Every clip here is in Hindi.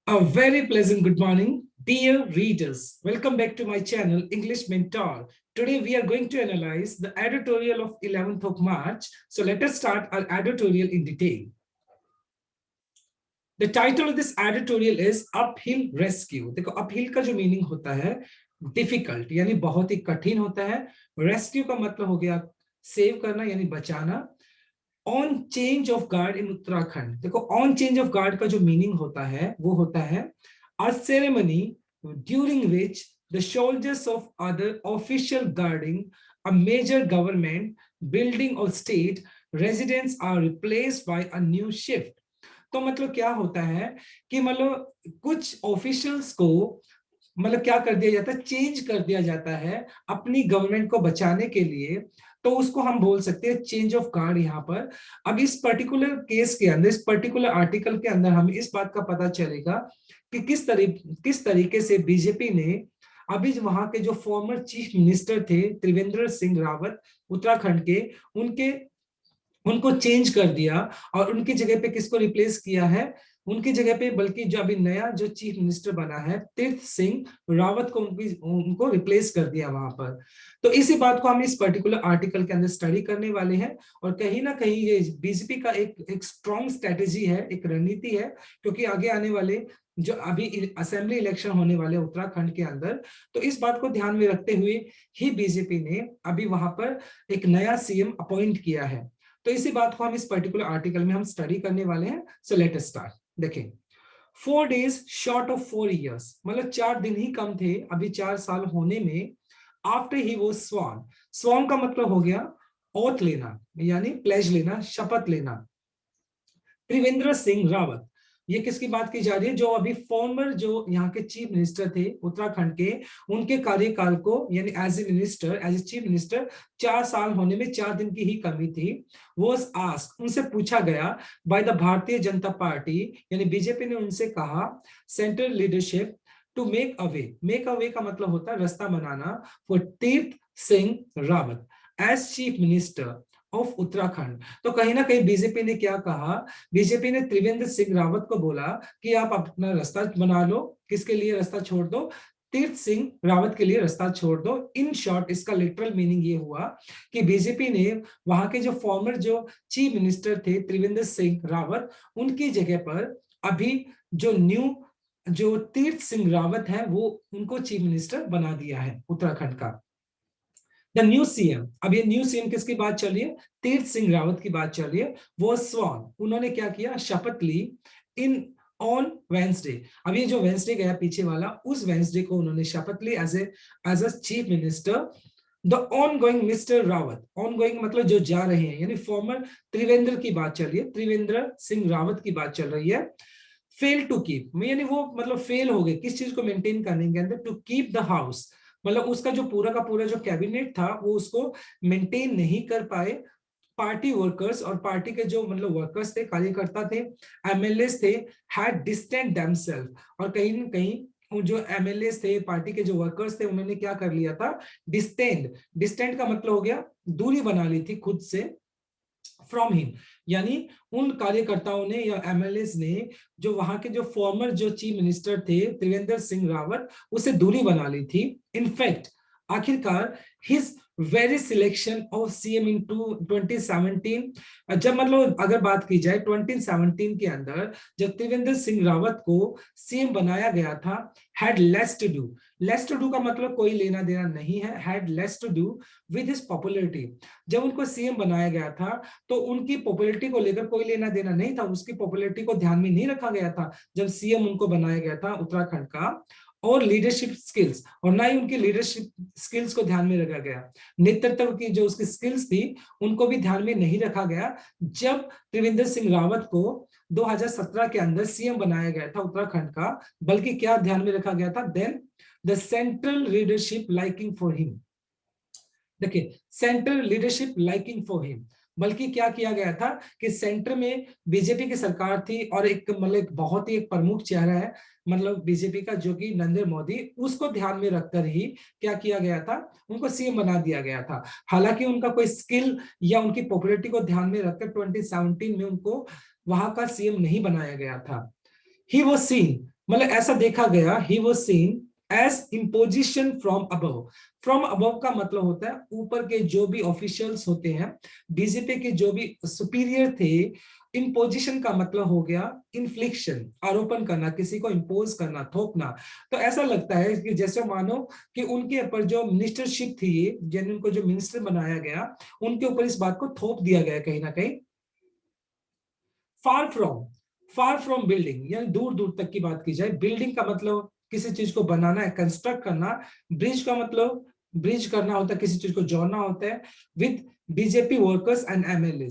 A very pleasant good morning, dear readers. Welcome back to my channel, English Mentor. Today we are going to analyze the editorial of 11th of March. So let us start our editorial in detail. The title of this editorial is Uphill Rescue. देखो uphill का जो meaning होता है difficult, यानी बहुत ही कठिन होता है. Rescue का मतलब हो गया save करना यानी बचाना. ऑन चेंज ऑफ गार्ड इन उत्तराखंड. देखो ऑन चेंज ऑफ गार्ड का जो मीनिंग होता है वो होता है a ceremony during which the soldiers of other official guarding a major government building और state residence are replaced by a new shift. तो मतलब क्या होता है कि मतलब कुछ ऑफिशियल्स को मतलब क्या कर दिया जाता है, चेंज कर दिया जाता है अपनी गवर्नमेंट को बचाने के लिए. तो उसको हम बोल सकते हैं चेंज ऑफ गार्ड यहाँ पर. अब इस पर्टिकुलर केस के अंदर, इस पर्टिकुलर आर्टिकल के अंदर हमें इस बात का पता चलेगा कि किस तरीके से बीजेपी ने अभी वहां के जो फॉर्मर चीफ मिनिस्टर थे त्रिवेंद्र सिंह रावत उत्तराखंड के, उनको चेंज कर दिया और उनकी जगह पे किसको रिप्लेस किया है. उनकी जगह पे बल्कि जो अभी नया जो चीफ मिनिस्टर बना है तीर्थ सिंह रावत को उनको रिप्लेस कर दिया वहां पर. तो इसी बात को हम इस पर्टिकुलर आर्टिकल के अंदर स्टडी करने वाले हैं. और कहीं ना कहीं ये बीजेपी का एक स्ट्रॉन्ग स्ट्रेटेजी है, एक रणनीति है, क्योंकि आगे आने वाले जो अभी असेंबली इलेक्शन होने वाले उत्तराखंड के अंदर, तो इस बात को ध्यान में रखते हुए ही बीजेपी ने अभी वहां पर एक नया सीएम अपॉइंट किया है. तो इसी बात को हम इस पर्टिकुलर आर्टिकल में हम स्टडी करने वाले हैं. So let us start. देखें, 4 days शॉर्ट ऑफ 4 years, मतलब 4 दिन ही कम थे अभी 4 साल होने में. आफ्टर ही वो स्वान, स्वान का मतलब हो गया ओथ लेना यानी प्लेज लेना, शपथ लेना. त्रिवेंद्र सिंह रावत, ये किसकी बात की जा रही है, जो अभी फॉर्मर जो यहाँ के चीफ मिनिस्टर थे उत्तराखंड के, उनके कार्यकाल को यानी as a minister, as a chief minister 4 साल होने में 4 दिन की ही कमी थी. वो आस्क, उनसे पूछा गया by the Bharatiya Janata party यानी बीजेपी ने उनसे कहा central leadership to make away का मतलब होता है रास्ता बनाना for Tirath Singh Rawat as chief minister of Uttarakhand. तो कहीं ना कहीं बीजेपी ने क्या कहा, बीजेपी ने त्रिवेंद्र सिंह रावत को बोला कि आप अपना रास्ता बना लो. किसके लिए रास्ता छोड़ दो, तीर्थ सिंह रावत के लिए रास्ता छोड़ दो. इन शॉर्ट इसका लिटरल मीनिंग ये हुआ कि बीजेपी ने वहां के जो फॉर्मर जो चीफ मिनिस्टर थे त्रिवेंद्र सिंह रावत, उनकी जगह पर अभी जो तीर्थ सिंह रावत है वो उनको चीफ मिनिस्टर बना दिया है उत्तराखंड का. द न्यू सीएम, अब ये न्यू सीएम किसकी बात चल रही है, तीर्थ सिंह रावत की बात चल रही है. वो स्वान, उन्होंने क्या किया, शपथ ली इन ऑन वेंसडे. अब ये जो वेंसडे गया पीछे वाला, उस वेंसडे को उन्होंने शपथ ली as a chief minister. The ongoing mister Rawat, ongoing मतलब जो जा रहे हैं, यानी फॉर्मर त्रिवेंद्र की बात चल रही है, त्रिवेंद्र सिंह रावत की बात चल रही है. फेल टू कीप यानी वो मतलब फेल हो गए किस चीज को मेंटेन करने के अंदर, टू कीप द हाउस, मतलब उसका जो पूरा का पूरा जो कैबिनेट था वो उसको मेंटेन नहीं कर पाए. पार्टी वर्कर्स, और पार्टी के जो मतलब वर्कर्स थे, कार्यकर्ता थे, एमएलए थे, हैड डिस्टेंट देमसेल्फ, और कहीं ना कहीं जो एमएलए थे, पार्टी के जो वर्कर्स थे, उन्होंने क्या कर लिया था, डिस्टेंट का मतलब हो गया दूरी बना ली थी खुद से फ्रॉम हिम, यानी उन कार्यकर्ताओं ने या एमएलए ने जो वहां के जो फॉर्मर जो चीफ मिनिस्टर थे त्रिवेंद्र सिंह रावत, उसे दूरी बना ली थी. इनफैक्ट आखिरकार his very selection of CM in 2017, जब मतलब अगर बात की जाए 2017 के अंदर जब त्रिवेंद्र सिंह रावत को सीएम बनाया गया था, हैड लेस टू डू का मतलब कोई लेना देना नहीं है, had less to do with his popularity. जब उनको सीएम बनाया गया था तो उनकी पॉपुलरिटी को लेकर कोई लेना देना नहीं था, उसकी पॉपुलरिटी को ध्यान में नहीं रखा गया था जब सीएम उनको बनाया गया था उत्तराखंड का. और लीडरशिप स्किल्स, और ना ही उनकी लीडरशिप स्किल्स को ध्यान में रखा गया, नेतृत्व की जो उसकी स्किल्स थी उनको भी ध्यान में नहीं रखा गया जब त्रिवेंद्र सिंह रावत को 2017 के अंदर सीएम बनाया गया था उत्तराखंड का. बल्कि क्या ध्यान में रखा गया था, then the central leadership liking for him. देखिए, central leadership liking for him, बल्कि क्या किया गया था कि सेंटर में बीजेपी की सरकार थी और एक मतलब बहुत ही एक प्रमुख चेहरा है मतलब बीजेपी का जो कि नरेंद्र मोदी, उसको ध्यान में रखकर ही क्या किया गया था, उनको सीएम बना दिया गया था. हालांकि उनका कोई स्किल या उनकी पॉपुलैरिटी को ध्यान में रखकर 2017 में उनको वहां का सीएम नहीं बनाया गया था. ही वॉज सीन, मतलब ऐसा देखा गया, he was seen as imposition from above. From above का मतलब होता है ऊपर के जो भी ऑफिशियल्स होते हैं, डीजीपी के जो भी सुपीरियर थे। इम्पोजिशन का मतलब हो गया इन्फ्लिक्शन, आरोपण करना, किसी को इम्पोज करना, थोपना। तो ऐसा लगता है कि जैसे मानो कि उनके ऊपर जो मिनिस्टरशिप थी, जिन उनको जो मिनिस्टर बनाया गया, उनके ऊपर इस बात को थोप दिया गया कहीं ना कहीं। Far from, far from building, यानी दूर दूर तक की बात की जाए। बिल्डिंग का मतलब किसी चीज को बनाना है, कंस्ट्रक्ट करना। ब्रिज का मतलब ब्रिज करना होता है, किसी चीज को जोड़ना होता है with BJP workers and MLA.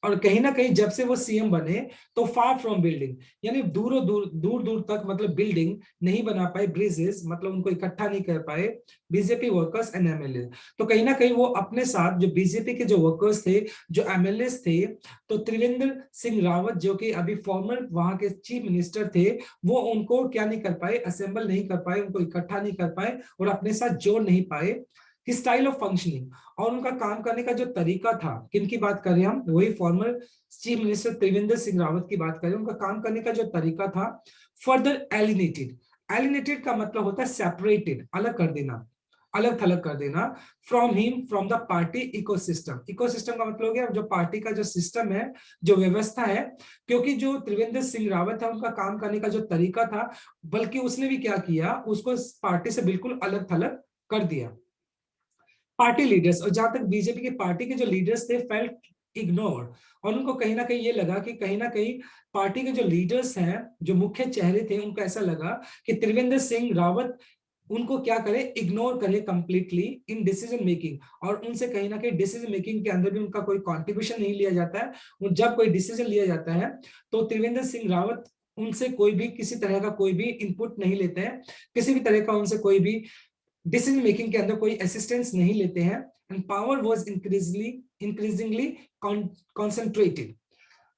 और कहीं ना कहीं जब से वो सीएम बने तो फार फ्रॉम बिल्डिंग, यानी दूर दूर दूर दूर तक, मतलब बिल्डिंग नहीं बना पाए, ब्रिजेस मतलब उनको इकट्ठा नहीं कर पाए बीजेपी वर्कर्स एंड एमएलए। तो कहीं ना कहीं वो अपने साथ जो बीजेपी के जो वर्कर्स थे, जो एमएलए थे, तो त्रिवेंद्र सिंह रावत जो कि अभी फॉर्मर वहां के चीफ मिनिस्टर थे, वो उनको क्या नहीं कर पाए, असेंबल नहीं कर पाए, उनको इकट्ठा नहीं कर पाए और अपने साथ जोड़ नहीं पाए। स्टाइल ऑफ फंक्शनिंग, और उनका काम करने का जो तरीका था, किनकी बात कर रहे हैं हम, वही former chief minister Trivendra Singh Rawat की बात कर रहे हैं। उनका काम करने का जो तरीका था फर्दर एलिनेटेड। एलिनेटेड का मतलब होता है सेपरेटेड, अलग कर देना, अलग थलग कर देना। From him, from the party ecosystem. Ecosystem का मतलब हो गया जो पार्टी का जो सिस्टम है, जो व्यवस्था है। क्योंकि जो त्रिवेंद्र सिंह रावत है, उनका काम करने का जो तरीका था, बल्कि उसने भी क्या किया, उसको पार्टी से बिल्कुल अलग थलग कर दिया। पार्टी लीडर्स, और जहां तक बीजेपी के पार्टी के जो लीडर्स थे, फेल्ट इग्नोर, और उनको कहीं ना कहीं ये लगा कि कहीं ना कहीं पार्टी के जो लीडर्स हैं, जो मुख्य चेहरे थे, उनको ऐसा लगा कि त्रिवेंद्र सिंह रावत उनको क्या करे, इग्नोर करे कंप्लीटली इन डिसीजन मेकिंग। और उनसे कहीं ना कहीं डिसीजन मेकिंग के अंदर भी उनका कोई कंट्रीब्यूशन नहीं लिया जाता है। जब कोई डिसीजन लिया जाता है तो त्रिवेंद्र सिंह रावत उनसे कोई भी किसी तरह का कोई भी इनपुट नहीं लेते हैं, किसी भी तरह का उनसे कोई भी डिसीजन मेकिंग के अंदर कोई असिस्टेंस नहीं लेते हैं। And power was increasingly concentrated.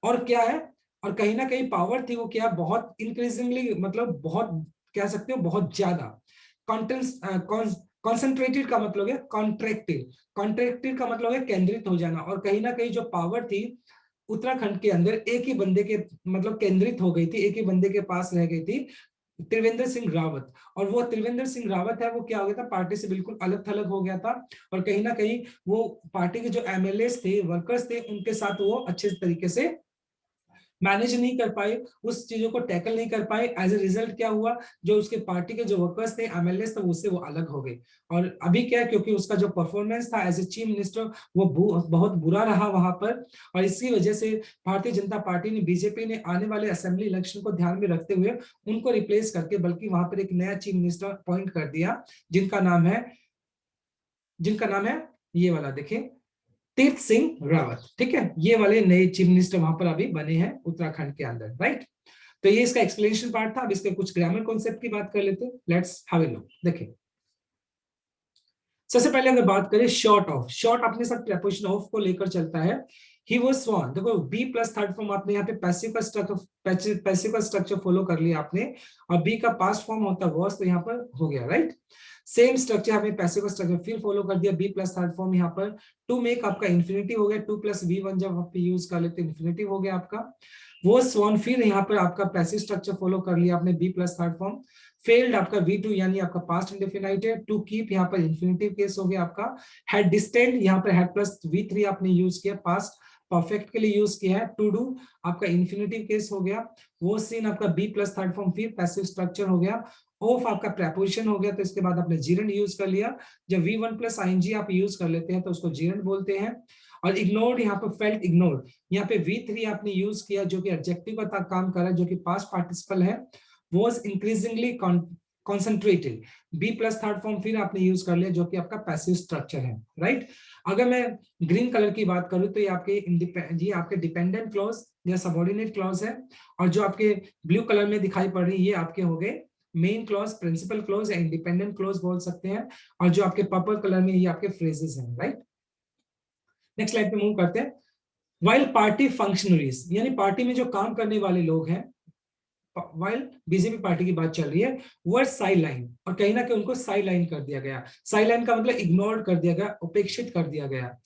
और क्या है, और कहीं ना कहीं पावर थी वो क्या, बहुत इंक्रीजिंगली, मतलब बहुत, कह सकते हो बहुत ज्यादा। कॉन्सेंट्रेटेड का मतलब है कॉन्ट्रैक्टेड, कॉन्ट्रैक्टेड का मतलब है केंद्रित हो जाना। और कहीं ना कहीं जो पावर थी उत्तराखंड के अंदर एक ही बंदे के, मतलब केंद्रित हो गई थी, एक ही बंदे के पास रह गई थी, त्रिवेंद्र सिंह रावत। और वो त्रिवेंद्र सिंह रावत है, वो क्या हो गया था, पार्टी से बिल्कुल अलग थलग हो गया था। और कहीं ना कहीं वो पार्टी के जो एमएलए थे, वर्कर्स थे, उनके साथ वो अच्छे तरीके से मैनेज नहीं कर पाए, उस चीजों को टैकल नहीं कर पाए। एज ए रिजल्ट क्या हुआ, जो उसके पार्टी के जो वर्कर्स थे, एमएलए थे, उससे वो अलग हो गए। और अभी क्या है, क्योंकि उसका जो परफॉर्मेंस था एज ए चीफ मिनिस्टर, वो बहुत बुरा रहा वहां पर। और इसी वजह से भारतीय जनता पार्टी ने, बीजेपी ने आने वाले असेंबली इलेक्शन को ध्यान में रखते हुए उनको रिप्लेस करके, बल्कि वहां पर एक नया चीफ मिनिस्टर अपॉइंट कर दिया, जिनका नाम है, जिनका नाम है ये वाला, देखिए, तीर्थ सिंह रावत। ठीक है, ये वाले नए चीफ मिनिस्टर वहां पर अभी बने हैं उत्तराखंड के अंदर, राइट। तो ये इसका एक्सप्लेनेशन पार्ट था। अब इसके कुछ ग्रामर कॉन्सेप्ट की बात कर लेते हैं। Let's have a look. देखिए, सबसे पहले अगर बात करें शॉर्ट ऑफ, शॉर्ट अपने साथ प्रेपोजिशन ऑफ को लेकर चलता है। ही वाज स्वान, देखो बी प्लस थर्ड फॉर्म आपने यहाँ पे पैसिव का स्ट्रक्चर, पैसिव का स्ट्रक्चर फॉलो कर लिया आपने। और बी का पास्ट फॉर्म होता है वॉज, तो यहाँ पर हो गया, राइट। सेम स्ट्रक्चर आपने पैसिव का स्ट्रक्चर फिर फॉलो कर दिया, बी प्लस थर्ड फॉर्म यहाँ पर टू मेक आपका इन्फिनिटिव हो गया, टू प्लस वी वन जब आप यूज कर लेते इन्फिनिटिव हो गया आपका। वो स्वान, फिर यहाँ पर आपका पैसिव स्ट्रक्चर फॉलो कर लिया आपने, B plus third form. Failed आपका V2 यानी आपका पास्ट इंडेफिनाइट है। टू कीप यहाँ पर इन्फिनिटिव केस हो गया आपका। हैड डिस्टेंड, यहाँ पर हैड प्लस V3 आपने यूज किया, पास्ट परफेक्ट के लिए यूज किया है। टू डू आपका इन्फिनिटिव केस हो गया। वो सीन आपका बी प्लस थर्ड फॉर्म, फिर पैसिव स्ट्रक्चर हो गया। ऑफ आपका प्रेपोजिशन हो गया, तो इसके बाद आपने जीरंड यूज कर लिया। जब V1 प्लस आईएनजी आप यूज कर लेते हैं तो उसको जीरंड बोलते हैं। और इग्नोर्ड, यहाँ पे फेल्ट इग्नोर्ड, यहाँ पे V3 आपने यूज किया जो कि एडजेक्टिव का काम कर रहा है, जो कि पास्ट पार्टिसिपल है। was increasingly concentrated, B plus third form फिर आपने यूज कर लिया, जो कि आपका पैसिव स्ट्रक्चर है, राइट। अगर मैं ग्रीन कलर की बात करूं तो ये आपके डिपेंडेंट क्लॉज या सबऑर्डिनेट क्लॉज है। और जो आपके ब्लू कलर में दिखाई पड़ रही है, ये आपके हो गए मेन क्लॉज, प्रिंसिपल क्लॉज या इंडिपेंडेंट क्लॉज बोल सकते हैं। और जो आपके पर्पल कलर में, ये आपके फ्रेजेस हैं, राइट। नेक्स्ट स्लाइड पे मूव करते हैं। वाइल पार्टी फंक्शनरीज, यानी पार्टी में जो काम करने वाले लोग हैं, वाइल बीजेपी पार्टी की बात चल रही है, वर साइड लाइन, और कहीं ना कहीं उनको साइड लाइन कर दिया गया। साइड लाइन का मतलब इग्नोर कर दिया गया, उपेक्षित कर दिया गया।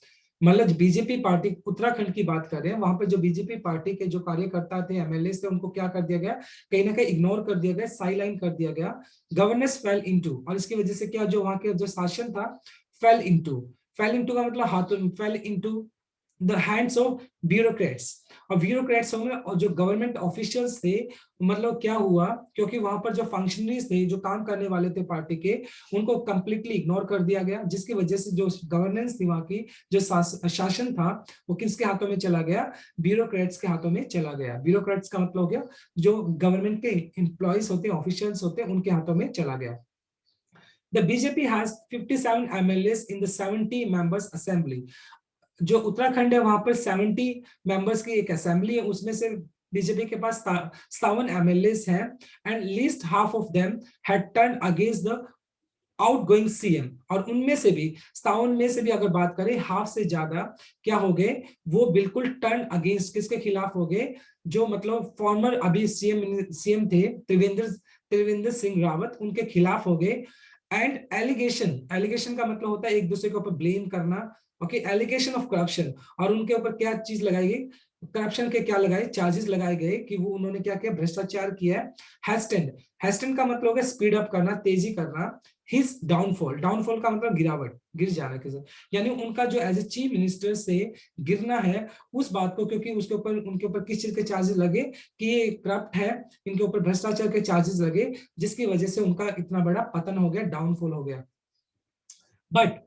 मतलब बीजेपी पार्टी उत्तराखंड की बात कर रहे हैं, वहां पर जो बीजेपी पार्टी के जो कार्यकर्ता थे, एमएलए थे, उनको क्या कर दिया गया, कहीं ना कहीं इग्नोर कर दिया गया, साइडलाइन कर दिया गया। गवर्नेंस फेल इनटू, और इसकी वजह से क्या, जो वहां के जो शासन था, फेल इनटू, फेल इनटू का मतलब हाथों, fail into the hands of bureaucrats, और ब्यूरोक्रेट्स होंगे और जो गवर्नमेंट ऑफिशियल्स थे, मतलब क्या हुआ, क्योंकि वहां पर जो फंक्शनरीज थे, जो काम करने वाले थे पार्टी के, उनको कंप्लीटली इग्नोर कर दिया गया, जिसकी वजह से जो गवर्नेंस थी वहां की, जो शासन था, वो किसके हाथों में चला गया, ब्यूरोक्रेट्स के हाथों में चला गया। ब्यूरोक्रेट्स का मतलब हो गया जो गवर्नमेंट के एम्प्लॉयज होते हैं, ऑफिशियल्स होते हैं, उनके हाथों में चला गया। The BJP has 57 MLAs in the 70 members assembly. जो उत्तराखंड है वहां पर 70 मेंबर्स की एक असेंबली है, उसमें से बीजेपी के पास 57 एमएलएस हैं, and least half of them had turn against the outgoing CM, और उनमें से भी 57 में से भी अगर बात करें, हाफ से ज्यादा क्या हो गए, वो बिल्कुल टर्न अगेंस्ट किसके खिलाफ हो गए, जो मतलब फॉर्मर अभी सीएम थे त्रिवेंद्र सिंह रावत, उनके खिलाफ हो गए। एंड एलिगेशन, एलिगेशन का मतलब होता है एक दूसरे के ऊपर ब्लेम करना, ओके, एलिगेशन ऑफ करप्शन, और उनके ऊपर क्या चीज लगाई गई, करप्शन के क्या लगाए, चार्जेस लगाए गए कि वो उन्होंने क्या किया, भ्रष्टाचार किया है। हेस्टेंड, हेस्टेंड का मतलब है स्पीड अप करना, तेजी करना। हिज डाउनफॉल, डाउनफॉल का मतलब गिरावट, गिर जाना किसी, यानी उनका जो एज ए चीफ मिनिस्टर से गिरना है, उस बात को, क्योंकि उसके ऊपर, उनके ऊपर किस चीज के चार्जेस लगे कि ये करप्ट है, इनके ऊपर भ्रष्टाचार के चार्जेस लगे, जिसकी वजह से उनका इतना बड़ा पतन हो गया, डाउनफॉल हो गया। बट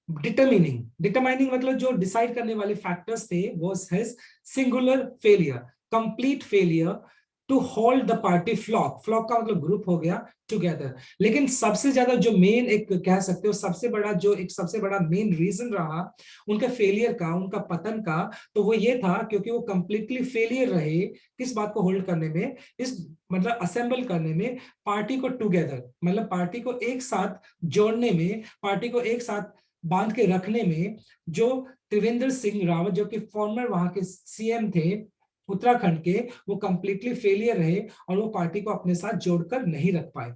डिटरमिनिंग, डिटरमाइनिंग मतलब जो डिसाइड करने वाले फैक्टर्स थे, वो has singular failure, complete failure to hold the party flock, flock का मतलब ग्रुप हो गया, टुगेदर। लेकिन सबसे ज्यादा जो मेन एक कह सकते हो, सबसे बड़ा जो एक सबसे बड़ा मेन रीजन रहा उनके फेलियर का, उनका पतन का, तो वो ये था क्योंकि वो कंप्लीटली फेलियर रहे किस बात को होल्ड करने में, इस मतलब असेंबल करने में, पार्टी को टुगेदर, मतलब पार्टी को एक साथ जोड़ने में, पार्टी को एक साथ बांध के रखने में। जो त्रिवेंद्र सिंह रावत, जो कि फॉर्मर वहां के सीएम थे उत्तराखंड के, वो कंप्लीटली फेलियर रहे और वो पार्टी को अपने साथ जोड़कर नहीं रख पाए।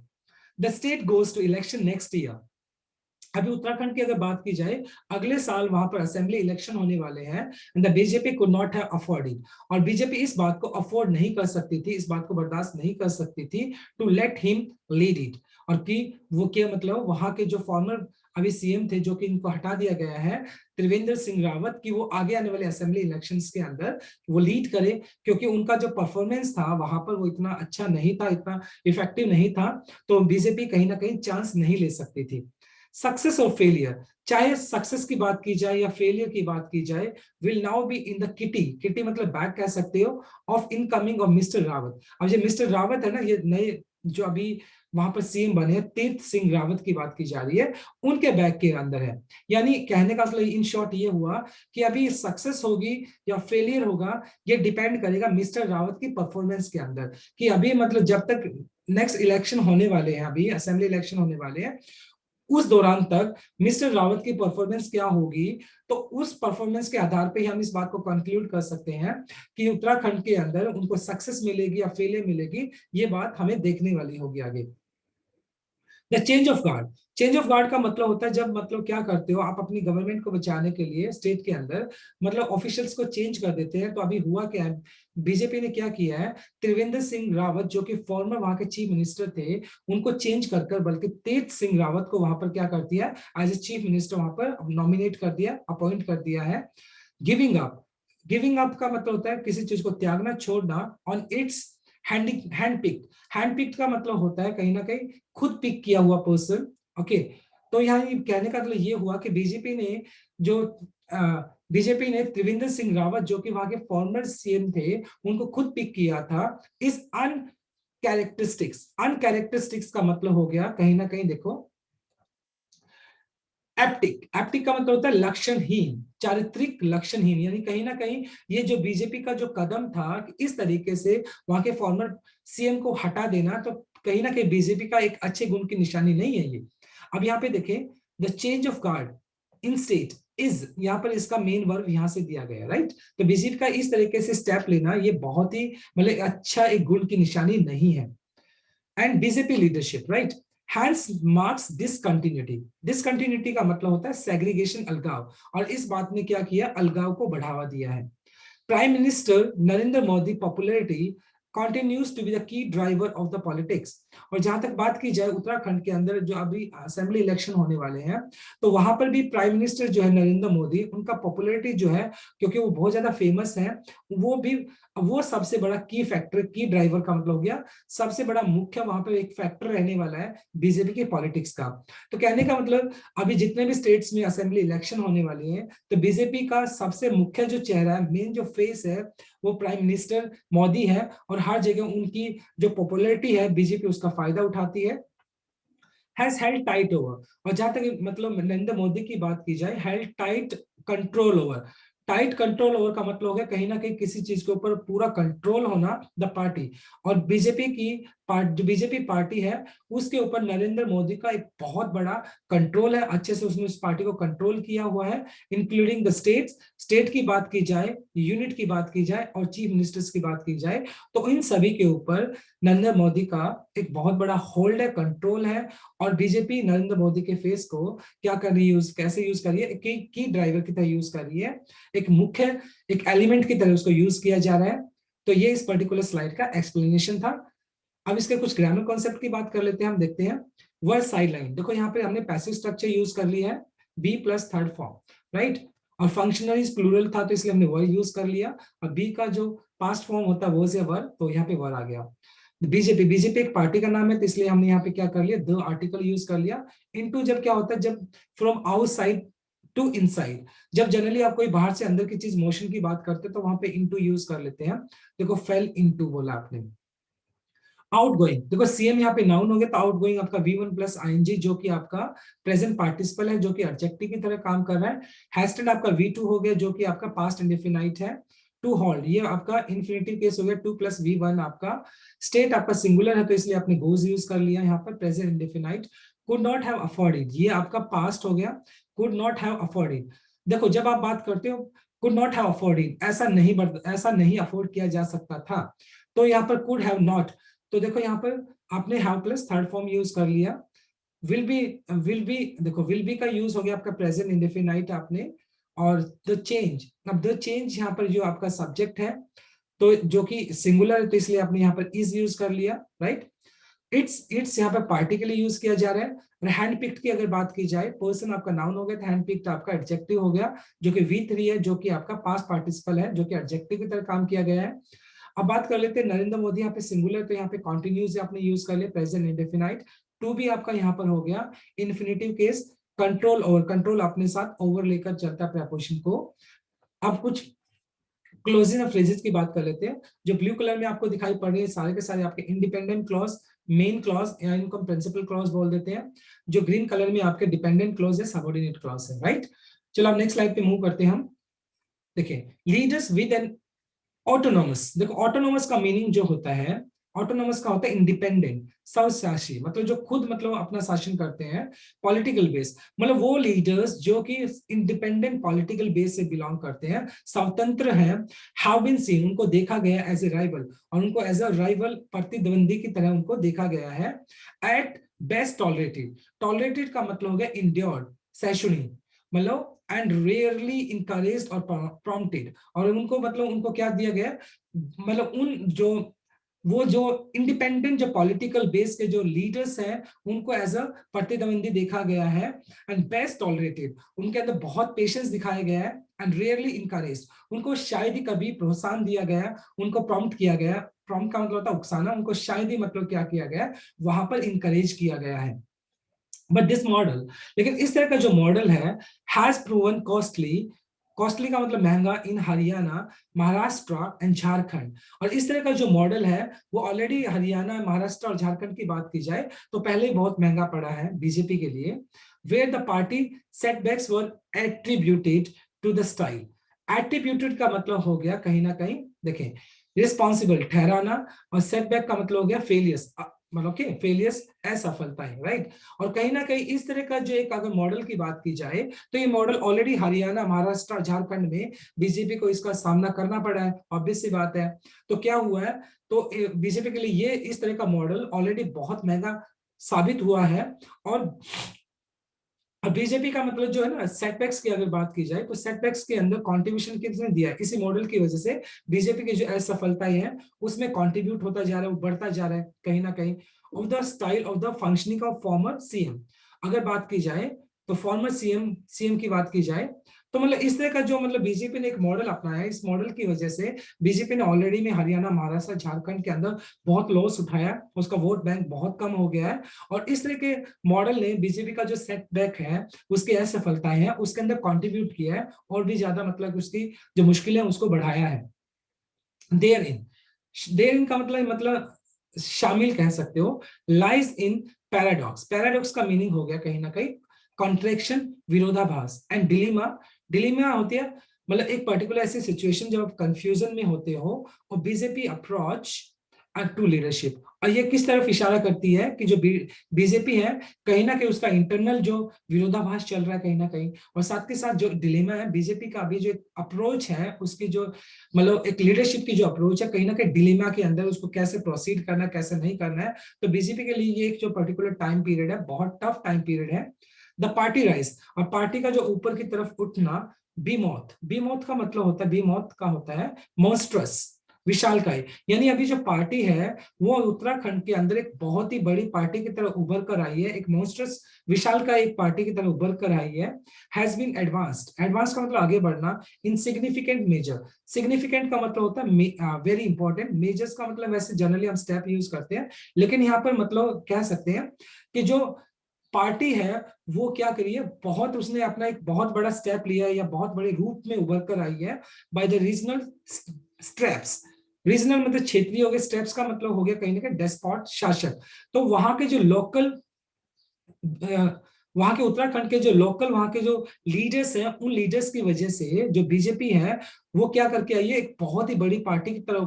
The state goes to election next year. अभी उत्तराखंड की अगर बात की जाए, अगले साल वहां पर असेंबली इलेक्शन होने वाले हैं, and the BJP could not have afford it, और बीजेपी इस बात को अफोर्ड नहीं कर सकती थी, इस बात को बर्दाश्त नहीं कर सकती थी, to let him lead it, और कि वो क्या मतलब वहां के जो फॉर्मर अभी सीएम थे, जो कि इनको हटा दिया गया है, त्रिवेंद्र सिंह रावत, की वो आगे आने वाले असेंबली इलेक्शंस के अंदर वो लीड करे, क्योंकि उनका जो परफॉर्मेंस था वहां पर वो इतना अच्छा नहीं था, इतना इफेक्टिव नहीं था, तो बीजेपी कहीं ना कहीं चांस नहीं ले सकती थी। सक्सेस और फेलियर, चाहे सक्सेस की बात की जाए या फेलियर की बात की जाए, will now be in the kitty, kitty मतलब बैग कह सकते हो, of incoming of mister Rawat. अब ये मिस्टर रावत है ना, ये नए जो अभी वहां पर सीएम बने, तीर्थ सिंह रावत की बात की जा रही है, उनके बैग के अंदर है। यानी कहने का मतलब इन शॉर्ट ये हुआ कि अभी सक्सेस होगी या फेलियर होगा, ये डिपेंड करेगा मिस्टर रावत की परफॉर्मेंस के अंदर, कि अभी मतलब जब तक नेक्स्ट इलेक्शन होने वाले हैं, अभी असेंबली इलेक्शन होने वाले हैं, उस दौरान तक मिस्टर रावत की परफॉर्मेंस क्या होगी, तो उस परफॉर्मेंस के आधार पे ही हम इस बात को कंक्लूड कर सकते हैं कि उत्तराखंड के अंदर उनको सक्सेस मिलेगी या फेलियर मिलेगी, ये बात हमें देखने वाली होगी आगे। The change of guard, change of guard का मतलब होता है जब मतलब क्या करते हो आप अपनी गवर्नमेंट को बचाने के लिए स्टेट के अंदर मतलब ऑफिशियल्स को चेंज कर देते हैं। तो अभी हुआ क्या है, बीजेपी ने क्या किया है, त्रिवेंद्र सिंह रावत जो कि फॉर्मर वहां के चीफ मिनिस्टर थे, उनको चेंज कर कर बल्कि तीर्थ सिंह रावत को वहां पर क्या कर दिया, एज ए चीफ मिनिस्टर वहां पर नॉमिनेट कर दिया, अपॉइंट कर दिया है। गिविंग अप, गिविंग अप का मतलब होता है किसी चीज को त्यागना, छोड़ना, on its hand pick, hand pick का मतलब होता है कहीं ना कहीं खुद पिक किया हुआ पर्सन, ओके। तो यहाँ ये कहने का मतलब ये हुआ कि बीजेपी ने जो बीजेपी ने त्रिवेंद्र सिंह रावत जो कि वहां के फॉर्मर सीएम थे, उनको खुद पिक किया था। इस अनकैरेक्टरिस्टिक्स, अनकैरेक्टरिस्टिक्स का मतलब हो गया कहीं ना कहीं देखो एप्टिक, एप्टिक का मतलब होता है लक्षणहीन, चारित्रिक लक्षणहीन, यानी कहीं ना कहीं ये जो बीजेपी का जो कदम था कि इस तरीके से वहां के फॉर्मर सीएम को हटा देना, तो कहीं ना कहीं बीजेपी का एक अच्छे गुण की निशानी नहीं है ये। अब यहाँ पे देखें, the change of guard in state is, यहाँ पर इसका मेन वर्ब यहाँ से दिया गया, राइट। तो बीजेपी का इस तरीके से स्टेप लेना ये बहुत ही मतलब अच्छा एक गुण की निशानी नहीं है। And BJP leadership, right, hence marks discontinuity. Discontinuity का मतलब होता है सेग्रीगेशन, अलगाव, और इस बात ने क्या किया, अलगाव को बढ़ावा दिया है। Prime Minister Narendra Modi popularity continues to be the key driver of the politics। और जहां तक बात की जाए उत्तराखंड के अंदर जो अभी असेंबली इलेक्शन होने वाले हैं, तो वहां पर भी प्राइम मिनिस्टर जो है नरेंद्र मोदी, उनका पॉपुलैरिटी जो है, क्योंकि वो बहुत ज्यादा फेमस है, वो भी वो सबसे बड़ा की फैक्टर, की ड्राइवर का मतलब हो गया सबसे बड़ा मुख्य वहां पर एक फैक्टर रहने वाला है बीजेपी के पॉलिटिक्स का। तो कहने का मतलब अभी जितने भी स्टेट्स में असेंबली इलेक्शन होने वाली है, तो बीजेपी का सबसे मुख्य जो चेहरा है, मेन जो फेस है, वो प्राइम मिनिस्टर मोदी है, और हर जगह उनकी जो पॉपुलैरिटी है बीजेपी उसका फायदा उठाती है। हैज हेल्ड टाइट ओवर, और जहां तक मतलब नरेंद्र मोदी की बात की जाए, held tight control over. Tight control over का मतलब हो गया कहीं ना कहीं किसी चीज के ऊपर पूरा कंट्रोल होना, द पार्टी। और बीजेपी की जो बीजेपी पार्टी है, उसके ऊपर नरेंद्र मोदी का एक बहुत बड़ा कंट्रोल है, अच्छे से उसने उस पार्टी को कंट्रोल किया हुआ है, इंक्लूडिंग द स्टेट्स। स्टेट की बात की जाए, यूनिट की बात की जाए, और चीफ मिनिस्टर्स की बात की जाए, तो इन सभी के ऊपर नरेंद्र मोदी का एक बहुत बड़ा होल्ड है, कंट्रोल है। और बीजेपी नरेंद्र मोदी के फेस को क्या कर रही है, यूज कैसे यूज कर रही है, की ड्राइवर की तरह यूज कर रही है, एक मुख्य एक एलिमेंट की तरह उसको यूज किया जा रहा है। तो ये इस पर्टिकुलर स्लाइड का एक्सप्लेनेशन था। अब इसके कुछ ग्रामर कॉन्सेप्ट की बात कर लेते हैं, हम देखते हैं। वर्ड साइड लाइन, देखो यहाँ पे हमने पैसिव स्ट्रक्चर यूज कर लिया है, B plus third form, right. और फंक्शनलीज प्लूरल था तो इसलिए हमने वर यूज कर लिया, और बी का जो पास्ट फॉर्म होता है वो से वर, तो यहाँ पे वर आ गया। बीजेपी, बीजेपी एक पार्टी का नाम है, तो इसलिए हमने यहाँ पे क्या कर लिया, द आर्टिकल यूज कर लिया। इनटू जब क्या होता है, जब फ्रॉम आउटसाइड टू इनसाइड, जब जनरली आप कोई बाहर से अंदर की चीज मोशन की बात करते हैं तो वहां पे इनटू यूज कर लेते हैं। देखो फेल इनटू बोला आपने। आउटगोइंग, देखो सीएम यहाँ पे नाउन हो गया, तो आउटगोइंग आपका V1 प्लस आईएनजी, जो कि आपका प्रेजेंट पार्टिसिपल है, जो कि एडजेक्टिव की तरह काम कर रहा है। हैस्टेड आपका V2 हो गया, जो कि आपका पास्ट इंडेफिनाइट है। टू होल्ड, ये आपका इन्फिनिटिव केस हो गया, 2 प्लस V1 आपका। स्टेट आपका सिंगुलर है, तो इसलिए आपने गोज यूज कर लिया यहाँ पर, present indefinite. Could not have afforded, ये आपका पास्ट हो गया, कुड नॉट हैव अफोर्डेड। देखो जब आप बात करते हो कुड नॉट हैव अफोर्डेड, ऐसा नहीं अफोर्ड किया जा सकता था, तो यहाँ पर कुड हैव नॉट। तो देखो यहाँ पर आपने have plus third form use कर लिया। विल बी देखो विल बी का यूज हो गया आपका प्रेजेंट इंडेफिनाइट आपने। और द चेंज, अब द चेंज यहाँ पर जो आपका सब्जेक्ट है, तो जो कि सिंगुलर है, तो इसलिए आपने यहाँ पर इज यूज कर लिया, राइट। इट्स यहाँ पर पार्टी के लिए यूज किया जा रहा है। और हैंड पिक्ड की अगर बात की जाए, पर्सन आपका नाउन हो गया, तो हैंड पिक्ड आपका एडजेक्टिव हो गया, जो कि V3 है, जो कि आपका पास्ट पार्टिसिपल है, जो कि एडजेक्टिव की तरह काम किया गया है। अब बात कर लेते हैं नरेंद्र मोदी, यहाँ पे सिंगुलर, तो यहाँ पे कॉन्टिन्यूस आपने यूज कर लिया, प्रेजेंट इंडेफिनाइट। टू भी आपका यहाँ पर हो गया infinitive case, control over, control अपने साथ ओवर लेकर चलता है प्रपोजिशन को। अब कुछ क्लोजिंग ऑफ फ्रेजेस की बात कर लेते हैं। जो ब्लू कलर में आपको दिखाई पड़ रही है, सारे के सारे आपके इंडिपेंडेंट क्लॉज, मेन क्लॉज या इनको प्रिंसिपल क्लॉज बोल देते हैं। जो ग्रीन कलर में आपके डिपेंडेंट क्लॉज है, सबऑर्डिनेट क्लॉज है, राइट। चलो अब नेक्स्ट स्लाइड पे मूव करते हैं हम। देखिए लीडर्स विद एन ऑटोनोमस, देखो ऑटोनोमस का मीनिंग जो होता है, ऑटोनोमस का होता है इंडिपेंडेंट, स्वशासी, मतलब जो खुद मतलब अपना शासन करते हैं। पॉलिटिकल बेस, मतलब वो लीडर्स जो कि इंडिपेंडेंट पॉलिटिकल बेस से बिलोंग करते हैं, स्वतंत्र हैं। हैव बीन सीन, उनको देखा गया एज ए राइवल, और उनको एज अ राइवल, प्रतिद्वंदी की तरह उनको देखा गया है। एट बेस्ट टॉलरेटेड, टॉलरेटेड का मतलब हो गया इंड्योर्ड, सहिष्णु, मतलब एंड रेयरली इनकरेज्ड और प्रॉम्प्टेड, और उनको मतलब उनको क्या दिया गया, मतलब उन जो वो जो इंडिपेंडेंट जो पॉलिटिकल बेस के जो लीडर्स हैं, उनको एज अ प्रतिद्वंदी देखा गया है। एंड बेस्ट टॉलरेटेड, उनके अंदर बहुत पेशेंस दिखाया गया है। एंड रेयरली इनकरेज्ड, उनको शायद ही कभी प्रोत्साहन दिया गया, उनको प्रॉम्प्ट किया गया। प्रॉम्प्ट का मतलब होता है उकसाना, उनको शायद ही मतलब क्या किया गया, वहां पर इनकरेज किया गया है। बट दिस मॉडल, लेकिन इस तरह का जो मॉडल है, हैज प्रूवन कॉस्टली, कॉस्टली का मतलब महंगा, इन हरियाणा, महाराष्ट्र एंड झारखंड। और इस तरह का जो मॉडल है, वो ऑलरेडी हरियाणा, महाराष्ट्र और झारखंड की बात की जाए तो पहले ही बहुत महंगा पड़ा है बीजेपी के लिए। Where the party setbacks were attributed to the style. Attributed का मतलब हो गया कहीं ना कहीं, देखें, रिस्पॉन्सिबल ठहराना, और सेटबैक का मतलब हो गया फेलियर्स, मतलब के फेलियर्स, असफलता है, राइट। और कहीं ना कहीं इस तरह का जो एक अगर मॉडल की बात की जाए, तो ये मॉडल ऑलरेडी हरियाणा, महाराष्ट्र, झारखंड में बीजेपी को इसका सामना करना पड़ा है, ऑब्वियस सी बात है। तो क्या हुआ है, तो बीजेपी के लिए ये इस तरह का मॉडल ऑलरेडी बहुत महंगा साबित हुआ है। और बीजेपी का मतलब जो है ना, सेटबैक्स की अगर बात की जाए तो सेटबैक्स के अंदर कंट्रीब्यूशन किसने दिया है, इसी मॉडल की वजह से बीजेपी की जो असफलताएं हैं उसमें कंट्रीब्यूट होता जा रहा है, वो बढ़ता जा रहा है कहीं ना कहीं। Of the style of the functioning of former CM अगर बात की जाए, तो फॉर्मर सीएम सीएम की बात की जाए, तो मतलब इस तरह का जो मतलब बीजेपी ने एक मॉडल अपनाया है, इस मॉडल की वजह से बीजेपी ने ऑलरेडी में हरियाणा, महाराष्ट्र, झारखंड के अंदर बहुत लॉस उठाया, उसका वोट बैंक बहुत कम हो गया है। और इस तरह के मॉडल ने बीजेपी का जो सेटबैक है, उसकी असफलताएं हैं, उसके अंदर कंट्रीब्यूट किया है और भी ज्यादा मतलब उसकी जो मुश्किलें उसको बढ़ाया है। देयर इन, देयर इन का मतलब शामिल कह सकते हो, लाइज इन पैराडॉक्स। पैराडॉक्स का मीनिंग हो गया कहीं ना कहीं कॉन्ट्रेक्शन, विरोधाभास, एंड डिलीमा। डिलीमा होती है मतलब एक पर्टिकुलर ऐसी सिचुएशन जब आप कंफ्यूजन में होते हो, और बीजेपी अप्रोच टू लीडरशिप। और ये किस तरफ इशारा करती है कि जो बीजेपी है, कहीं ना कहीं उसका इंटरनल जो विरोधाभास चल रहा है कहीं ना कहीं, और साथ के साथ जो डिलेमा है बीजेपी का, अभी जो अप्रोच है उसकी जो मतलब एक लीडरशिप की जो अप्रोच है, कहीं ना कहीं डिलेमा के अंदर उसको कैसे प्रोसीड करना है, कैसे नहीं करना है। तो बीजेपी के लिए ये एक जो पर्टिकुलर टाइम पीरियड है, बहुत टफ टाइम पीरियड है। द पार्टी राइज, और पार्टी का जो ऊपर की तरफ उठना, बीमौत। बीमौत का मतलब होता है, बीमौत का होता है मॉन्स्ट्रस, विशालकाय। यानी अभी जो पार्टी है वो उत्तराखंड के अंदर एक बहुत ही बड़ी पार्टी की तरह उभर कर आई है, एक मॉन्स्ट्रस विशालकाय एक पार्टी की तरह उभर कर आई है। हैज बीन एडवांस्ड, एडवांस का मतलब आगे बढ़ना, इन सिग्निफिकेंट मेजर। सिग्निफिकेंट का मतलब होता है वेरी इंपॉर्टेंट, मेजर्स का मतलब वैसे जनरली हम स्टेप यूज करते हैं, लेकिन यहाँ पर मतलब कह सकते हैं कि जो पार्टी है वो क्या करी है, बहुत उसने अपना एक बहुत बड़ा स्टेप लिया है, या बहुत बड़े रूप में उभर कर आई है by the regional steps. Regional मतलब क्षेत्रीय हो गए, स्टेप्स का मतलब हो गया कहीं ना कहीं डेस्पॉट, शासक। तो वहां के जो लोकल, वहां के उत्तराखंड के जो लोकल वहां के जो लीडर्स हैं, उन लीडर्स की वजह से जो बीजेपी है वो क्या करके आई है, एक बहुत ही बड़ी पार्टी की तरह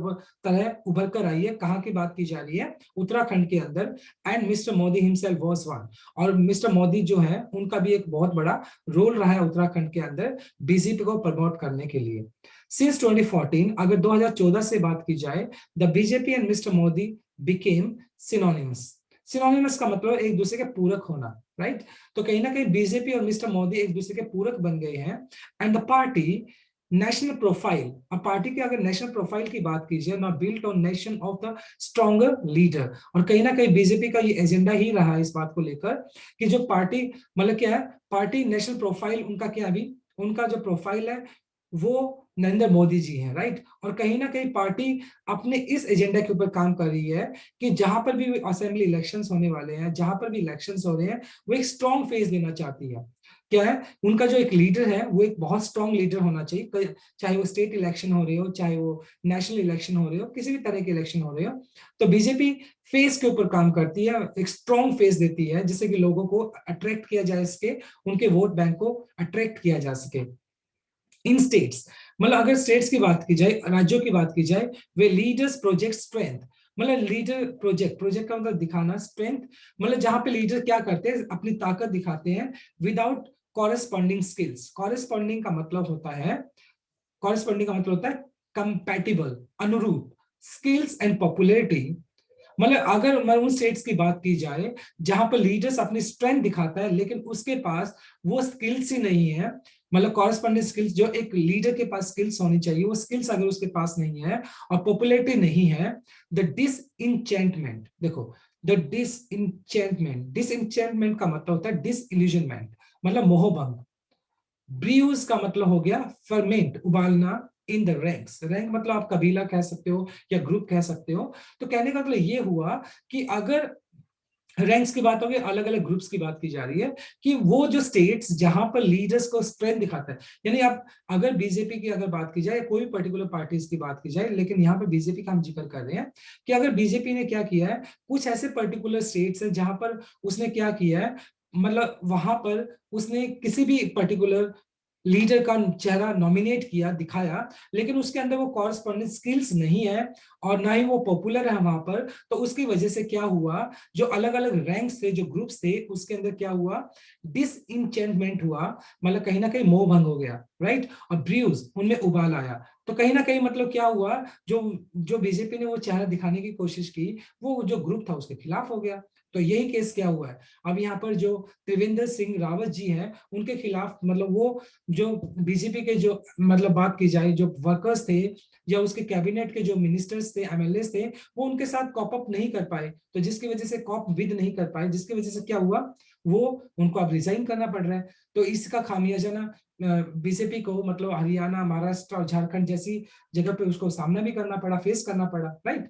उभर कर आई है। कहाँ की बात की जा रही है, उत्तराखंड के अंदर। And mister Modi himself was one, और मिस्टर मोदी जो है उनका भी एक बहुत बड़ा रोल रहा है उत्तराखंड के अंदर बीजेपी को प्रमोट करने के लिए। सिंस 2014, अगर 2014 से बात की जाए, the BJP and mister Modi became synonymous. Synonymous का मतलब एक दूसरे के पूरक होना, राइट। तो कहीं ना कहीं बीजेपी और मिस्टर मोदी एक दूसरे के पूरक बन गए हैं। And the party national profile, अब पार्टी की अगर नेशनल प्रोफाइल की बात कीजिए ना, built on nation of the stronger leader. और कहीं ना कहीं बीजेपी का ये एजेंडा ही रहा है इस बात को लेकर कि जो पार्टी मतलब क्या है, पार्टी नेशनल प्रोफाइल उनका क्या, अभी उनका जो प्रोफाइल है वो नरेंद्र मोदी जी हैं, राइट। और कहीं ना कहीं पार्टी अपने इस एजेंडा के ऊपर काम कर रही है कि जहां पर भी असेंबली इलेक्शंस होने वाले हैं, जहां पर भी इलेक्शंस हो रहे हैं, वो एक स्ट्रॉन्ग फेस देना चाहती है। क्या है, उनका जो एक लीडर है वो एक बहुत स्ट्रॉन्ग लीडर होना चाहिए, चाहे वो स्टेट इलेक्शन हो रहे हो, चाहे वो नेशनल इलेक्शन हो रहे हो, किसी भी तरह के इलेक्शन हो रहे हो। तो बीजेपी फेस के ऊपर काम करती है, एक स्ट्रॉन्ग फेस देती है, जिससे कि लोगों को अट्रैक्ट किया जा सके, उनके वोट बैंक को अट्रैक्ट किया जा सके। इन स्टेट्स, मतलब अगर स्टेट्स की बात की जाए, राज्यों की बात की जाए, वे लीडर्स प्रोजेक्ट स्ट्रेंथ। मतलब लीडर प्रोजेक्ट, प्रोजेक्ट का मतलब दिखाना, स्ट्रेंथ मतलब जहां पे लीडर क्या करते हैं, अपनी ताकत दिखाते हैं विदाउट कॉरेस्पॉन्डिंग स्किल्स। कॉरेस्पॉन्डिंग का मतलब होता है, कॉरेस्पॉन्डिंग का मतलब होता है कंपैटिबल, अनुरूप, स्किल्स एंड पॉपुलैरिटी। मतलब अगर मैं उन स्टेट्स की बात की जाए जहां पर लीडर्स अपनी स्ट्रेंथ दिखाता है, लेकिन उसके पास वो स्किल्स ही नहीं है, मतलब कॉरेस्पॉन्डिंग स्किल्स जो एक लीडर के पास स्किल्स होनी चाहिए, वो स्किल्स अगर उसके पास नहीं है और पॉपुलैरिटी नहीं है, द डिसइंचेंटमेंट, देखो द डिसइंचेंटमेंट, डिसइंचेंटमेंट का मतलब होता है डिसइल्यूजनमेंट, मतलब मोहभंग। ब्रीव्स का मतलब हो गया फर्मेंट, उबालना। इन द रैंक्स, रैंक मतलब आप कबीला कह सकते हो या ग्रुप कह सकते हो। तो कहने का मतलब ये हुआ कि अगर रैंक्स की बात होगी, अलग अलग ग्रुप्स की बात की जा रही है, कि वो जो स्टेट्स जहां पर लीडर्स को स्ट्रेंथ दिखाता है, यानी आप अगर बीजेपी की अगर बात की जाए, कोई पर्टिकुलर पार्टीज की बात की जाए, लेकिन यहाँ पे बीजेपी का हम जिक्र कर रहे हैं कि अगर बीजेपी ने क्या किया है, कुछ ऐसे पर्टिकुलर स्टेट्स है जहां पर उसने क्या किया है, मतलब वहां पर उसने किसी भी पर्टिकुलर लीडर का चेहरा नॉमिनेट किया, दिखाया, लेकिन उसके अंदर वो कॉरस्पॉन्डेंट स्किल्स नहीं है और ना ही वो पॉपुलर है वहां पर। तो उसकी वजह से क्या हुआ, जो अलग अलग रैंक्स थे, जो ग्रुप्स थे, उसके अंदर क्या हुआ, डिसइंचेंटमेंट हुआ, मतलब कहीं ना कहीं मोह भंग हो गया, राइट। और ब्रूज, उनमें उबाल आया। तो कहीं ना कहीं मतलब क्या हुआ, जो जो बीजेपी ने वो चेहरा दिखाने की कोशिश की, वो जो ग्रुप था उसके खिलाफ हो गया। तो यही केस क्या हुआ है, अब यहाँ पर जो त्रिवेंद्र सिंह रावत जी हैं उनके खिलाफ, मतलब वो जो बीजेपी के जो मतलब बात की जाए जो वर्कर्स थे या उसके कैबिनेट के जो मिनिस्टर्स थे, एमएलए थे, वो उनके साथ कॉप अप नहीं कर पाए, तो जिसकी वजह से कॉप विद नहीं कर पाए, जिसकी वजह से क्या हुआ, वो उनको अब रिजाइन करना पड़ रहा है। तो इसका खामियाजा ना बीजेपी को मतलब हरियाणा, महाराष्ट्र और झारखंड जैसी जगह पे उसको सामना भी करना पड़ा, फेस करना पड़ा, राइट।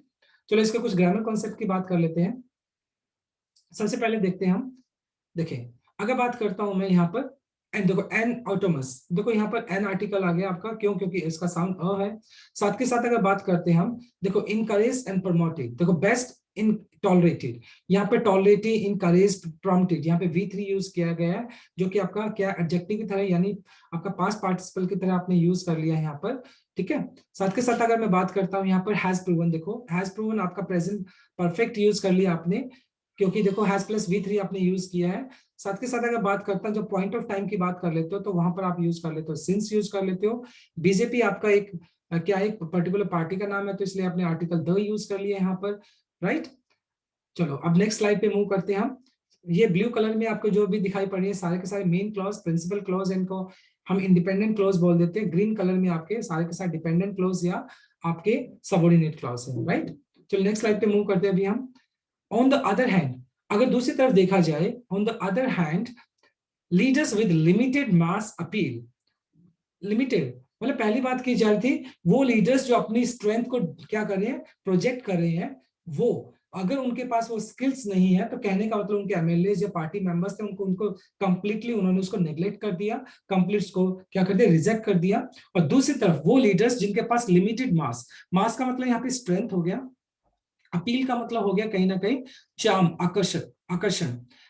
चलो इसके कुछ ग्रामर कॉन्सेप्ट की बात कर लेते हैं। सबसे पहले देखते हैं हम, देखिए अगर बात करता हूं मैं यहाँ पर, एंड देखो एन ऑटोमस, देखो यहाँ पर एन आर्टिकल आ गया आपका, क्यों, क्योंकि इसका साउंड अ है। साथ के साथ अगर बात करते हैं हम, देखो इनकरेज एंड प्रमोटेड, देखो बेस्ट इन टॉलरेटेड, यहाँ पे टॉलरेटेड, इनकरेज, प्रॉम्प्टेड, यहाँ पे V3 यूज किया गया है, जो कि आपका क्या एडजेक्टिव की तरह, यानी आपका पास्ट पार्टिसिपल की तरह आपने यूज कर लिया है यहाँ पर, ठीक है। साथ के साथ अगर मैं बात करता हूँ यहाँ पर हैज प्रूवन, देखो हैज प्रूवन आपका प्रेजेंट परफेक्ट यूज कर लिया आपने, क्योंकि देखो हैज प्लस V3 आपने यूज किया है। साथ के साथ अगर बात करता हूं, जब पॉइंट ऑफ टाइम की बात कर लेते हो तो वहां पर आप यूज कर लेते हो सिंस यूज कर लेते हो। बीजेपी आपका एक क्या एक पर्टिकुलर पार्टी का नाम है, तो इसलिए आपने आर्टिकल द यूज कर लिया यहाँ पर, राइट। चलो अब नेक्स्ट स्लाइड पे मूव करते हैं हम। ये ब्लू कलर में आपको जो भी दिखाई पड़ रही है सारे के सारे मेन क्लॉज, प्रिंसिपल क्लॉज, इनको हम इंडिपेंडेंट क्लॉज बोल देते हैं। ग्रीन कलर में आपके सारे के सारे डिपेंडेंट क्लॉज या आपके सबऑर्डिनेट क्लॉज है, राइट। चलो नेक्स्ट स्लाइड पे मूव करते हैं अभी हम। ऑन द अदर हैंड, अगर दूसरी तरफ देखा जाए, on the other hand, leaders with limited mass appeal, limited मतलब पहली बात की जा रही थी, वो लीडर्स जो अपनी स्ट्रेंथ को क्या कर रहे हैं, प्रोजेक्ट कर रहे हैं, वो अगर उनके पास वो स्किल्स नहीं है, तो कहने का मतलब उनके एमएलए या पार्टी मेंबर्स थे, उनको उनको कंप्लीटली उन्होंने उसको नेग्लेक्ट कर दिया, कंप्लीट को क्या कर दिया, रिजेक्ट कर दिया। और दूसरी तरफ वो लीडर्स जिनके पास लिमिटेड मास, मास का मतलब यहाँ पे स्ट्रेंथ हो गया, अपील का मतलब हो गया कहीं ना कहीं चार्म, आकर्षण, आकर्षण,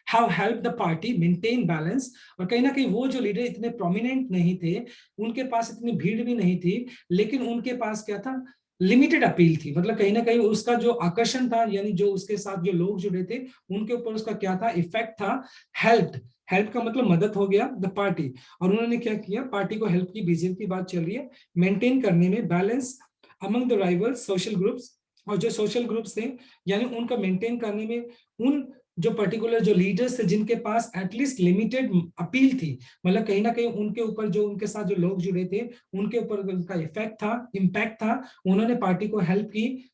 have help the party maintain balance. और कहीं ना कहीं वो जो लीडर इतने प्रोमिनेंट नहीं थे, उनके पास इतनी भीड़ भी नहीं थी, लेकिन उनके पास क्या था, लिमिटेड अपील थी, मतलब कहीं ना कहीं उसका जो आकर्षण था, यानी जो उसके साथ जो लोग जुड़े थे उनके ऊपर उसका क्या था, इफेक्ट था। हेल्प, हेल्प का मतलब मदद हो गया द पार्टी, और उन्होंने क्या किया, पार्टी को हेल्प की, बीजेपी की बात चल रही है, मेंटेन करने में balance among the rival social groups, और जो सोशल ग्रुप्स थे यानी उनका मेंटेन करने में, उन जो पर्टिकुलर जो लीडर्स थे जिनके पास एटलीस्ट लिमिटेड अपील थी, मतलब कहीं ना कहीं उनके ऊपर जो उनके साथ जो लोग जुड़े थे उनके ऊपर उनका इफेक्ट था, इम्पैक्ट था, उन्होंने पार्टी को हेल्प की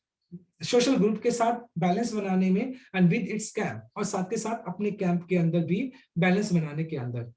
सोशल ग्रुप के साथ बैलेंस बनाने में, एंड विद इट्स कैंप, और साथ के साथ अपने कैंप के अंदर भी बैलेंस बनाने के अंदर।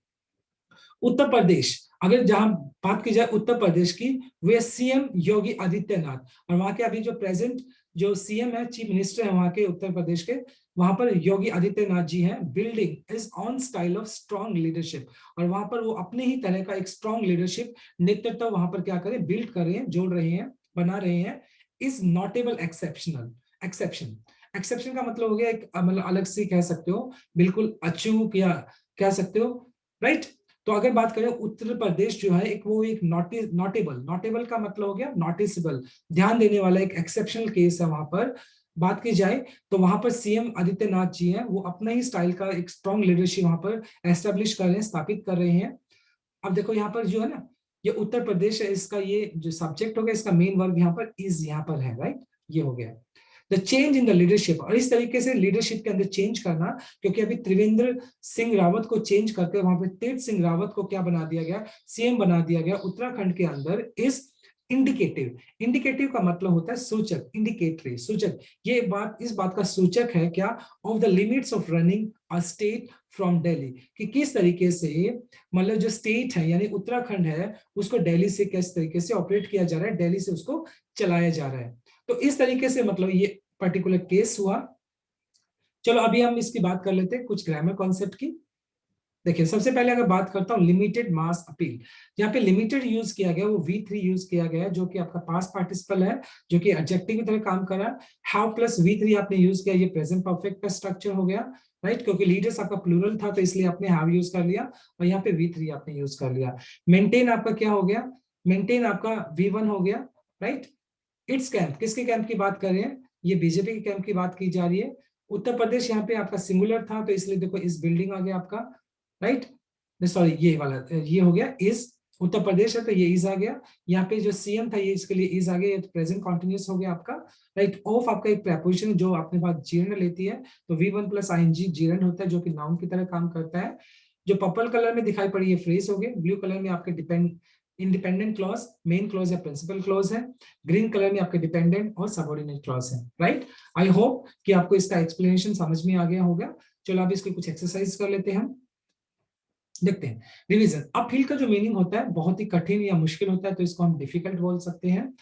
उत्तर प्रदेश, अगर जहां बात की जाए उत्तर प्रदेश की, वे सीएम योगी आदित्यनाथ, और वहां के अभी जो प्रेजेंट जो सीएम है, चीफ मिनिस्टर है वहां के उत्तर प्रदेश के, वहां पर योगी आदित्यनाथ जी हैं। Building is on style of strong leadership, और वहां पर वो अपने ही तरह का एक स्ट्रॉन्ग लीडरशिप नेतृत्व वहां पर क्या करें, बिल्ड कर रहे हैं, जोड़ रहे हैं, बना रहे हैं। Is notable exceptional, exception, exception का मतलब हो गया एक मतलब अलग से कह सकते हो, बिल्कुल अचूक या कह सकते हो, राइट। तो अगर बात करें उत्तर प्रदेश जो है, एक वो एक नोटेबल, नोटेबल का मतलब हो गया नोटिसेबल, ध्यान देने वाला एक एक्सेप्शनल केस है वहां पर। बात की जाए तो वहां पर सीएम आदित्यनाथ जी हैं, वो अपना ही स्टाइल का एक स्ट्रॉन्ग लीडरशिप वहां पर एस्टेब्लिश कर रहे हैं, स्थापित कर रहे हैं। अब देखो यहाँ पर जो है ना, ये उत्तर प्रदेश है, इसका ये जो सब्जेक्ट हो गया, इसका मेन वर्ब यहाँ पर इज यहाँ पर है, राइट, ये हो गया the change in the leadership, और इस तरीके से लीडरशिप के अंदर चेंज करना, क्योंकि अभी त्रिवेंद्र सिंह रावत को चेंज करके वहां पे तीर्थ सिंह रावत को क्या बना दिया गया, सीएम बना दिया गया उत्तराखंड के अंदर। इस इंडिकेटिव, इंडिकेटिव का मतलब होता है सूचक, इंडिकेटरी, सूचक, ये बात इस बात का सूचक है क्या, of the limits of running a state from Delhi, कि किस तरीके से मतलब जो स्टेट है यानी उत्तराखंड है, उसको दिल्ली से किस तरीके से ऑपरेट किया जा रहा है, दिल्ली से उसको चलाया जा रहा है। तो इस तरीके से मतलब ये पर्टिकुलर केस हुआ। चलो अभी हम इसकी बात कर लेते हैं कुछ ग्रामर कॉन्सेप्ट की। देखिए सबसे पहले अगर बात करता हूँ लिमिटेड मास अपील, यहाँ पे लिमिटेड यूज किया गया, वो V3 यूज किया गया जो कि आपका पास्ट पार्टिसिपल है, जो कि एडजेक्टिव की तरह काम कर रहा है। हाउ प्लस V3 आपने यूज किया, ये प्रेजेंट परफेक्ट का स्ट्रक्चर हो गया, राइट, क्योंकि लीडर्स आपका प्लूरल था तो इसलिए आपने हैव यूज कर लिया, और यहाँ पे V3 आपने यूज कर लिया। मेंटेन आपका क्या हो गया, मेंटेन आपका V1 हो गया, राइट। इट्स कैंप, किसके कैंप की बात कर रहे हैं, ये बीजेपी के कैंप की बात की जा रही है। उत्तर प्रदेश यहाँ पे आपका सिंगुलर था तो इसलिए देखो इस बिल्डिंग आ गया आपका, राइट, सॉरी ये वाला ये हो गया इज, उत्तर प्रदेश है तो ये इज आ गया, यहाँ पे जो सीएम था ये इसके लिए इज आ गया, ये तो प्रेजेंट कॉन्टिन्यूस हो गया आपका, राइट। ऑफ आपका एक प्रेपोजिशन जो अपने पास जीर्ण लेती है, तो V1 प्लस आईएनजी जीर्ण होता है जो कि नाउन की तरह काम करता है। जो पर्पल कलर में दिखाई पड़ी है फ्रेज हो गए, ब्लू कलर में आपके depend independent clause, main clause या प्रिंसिपल क्लॉज है, ग्रीन कलर में आपके डिपेंडेंट और सबऑर्डिनेट क्लॉज है, राइट। आई होप कि आपको इसका एक्सप्लेनेशन समझ में आ गया होगा। चलो अभी इसके कुछ एक्सरसाइज कर लेते हैं हम, देखते हैं। रिवीजन, अपहिल का जो मीनिंग होता है बहुत ही कठिन या मुश्किल होता है, तो इसको हम डिफिकल्ट बोल सकते हैं।